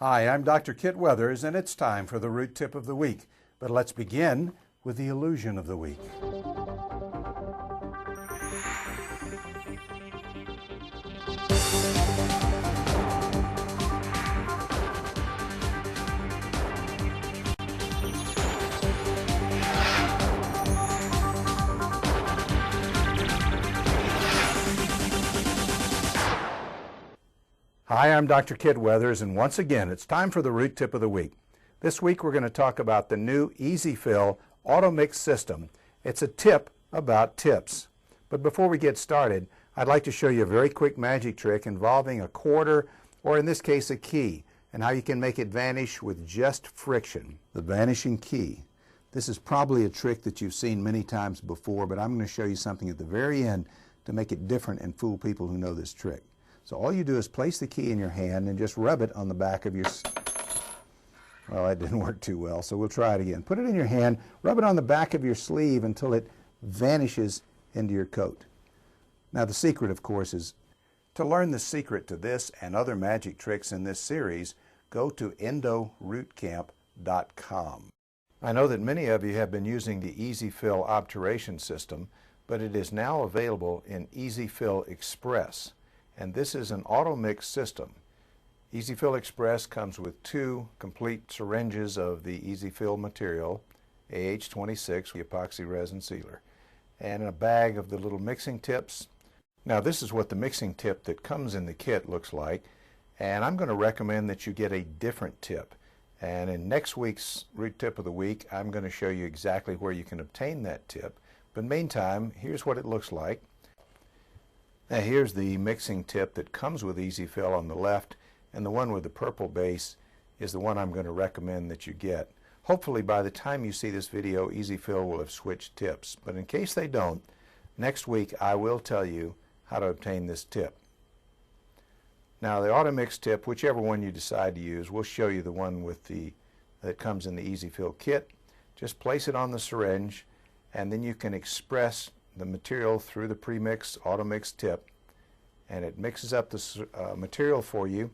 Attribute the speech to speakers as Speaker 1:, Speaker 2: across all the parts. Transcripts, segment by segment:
Speaker 1: Hi, I'm Dr. Kit Weathers, and it's time for the root tip of the week. But let's begin with the illusion of the week. Hi, I'm Dr. Kit Weathers, and once again, it's time for the root tip of the week. This week, we're going to talk about the new EZ Fill Auto Mix System. It's a tip about tips. But before we get started, I'd like to show you a very quick magic trick involving a quarter, or in this case, a key, and how you can make it vanish with just friction. The vanishing key. This is probably a trick that you've seen many times before, but I'm going to show you something at the very end to make it different and fool people who know this trick. So all you do is place the key in your hand and just rub it on the back of your... Well, that didn't work too well, so we'll try it again. Put it in your hand, rub it on the back of your sleeve until it vanishes into your coat. Now the secret, of course, is to learn the secret to this and other magic tricks in this series, go to endorootcamp.com. I know that many of you have been using the EZ Fill obturation system, but it is now available in EZ Fill XPRESS. And this is an auto mix system. EZ Fill XPRESS comes with 2 complete syringes of the EZ Fill material, AH26, the epoxy resin sealer, and a bag of the little mixing tips. Now this is what the mixing tip that comes in the kit looks like, and I'm going to recommend that you get a different tip. And in next week's root tip of the week, I'm going to show you exactly where you can obtain that tip. But meantime, here's what it looks like. Now here's the mixing tip that comes with EZ Fill on the left, and the one with the purple base is the one I'm going to recommend that you get. Hopefully by the time you see this video, EZ Fill will have switched tips, but in case they don't, next week I will tell you how to obtain this tip. Now the auto mix tip, whichever one you decide to use, we'll show you the one with that comes in the EZ Fill kit. Just place it on the syringe, and then you can express the material through the premix auto mix tip, and it mixes up the material for you.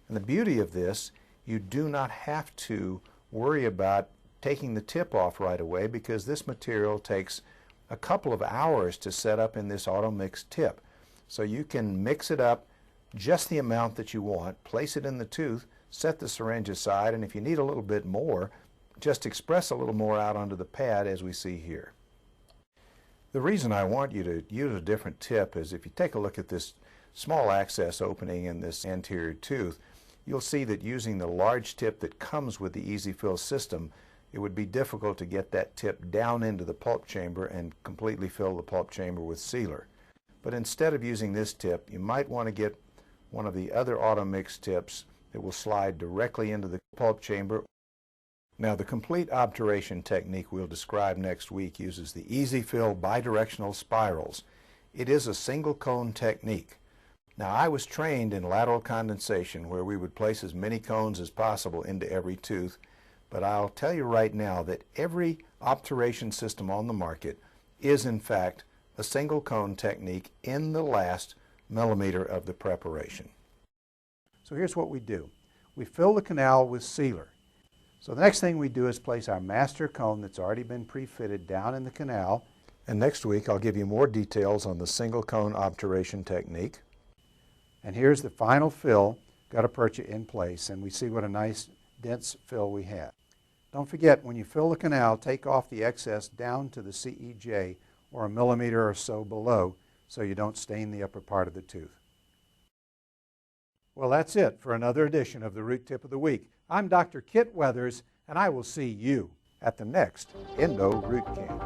Speaker 1: And the beauty of this, you do not have to worry about taking the tip off right away, because this material takes a couple of hours to set up in this auto mix tip. So you can mix it up just the amount that you want, place it in the tooth, set the syringe aside, and if you need a little bit more, just express a little more out onto the pad as we see here. The reason I want you to use a different tip is if you take a look at this small access opening in this anterior tooth, you'll see that using the large tip that comes with the EZ Fill system, it would be difficult to get that tip down into the pulp chamber and completely fill the pulp chamber with sealer. But instead of using this tip, you might want to get one of the other auto mix tips that will slide directly into the pulp chamber. Now the complete obturation technique we'll describe next week uses the EZ Fill bidirectional spirals. It is a single cone technique. Now I was trained in lateral condensation, where we would place as many cones as possible into every tooth, but I'll tell you right now that every obturation system on the market is in fact a single cone technique in the last millimeter of the preparation. So here's what we do. We fill the canal with sealer. So the next thing we do is place our master cone that's already been pre-fitted down in the canal. And next week I'll give you more details on the single cone obturation technique. And here's the final fill, gutta percha in place, and we see what a nice dense fill we have. Don't forget, when you fill the canal, take off the excess down to the CEJ, or a millimeter or so below, so you don't stain the upper part of the tooth. Well, that's it for another edition of the Root Tip of the Week. I'm Dr. Kit Weathers, and I will see you at the next Endo Root Camp.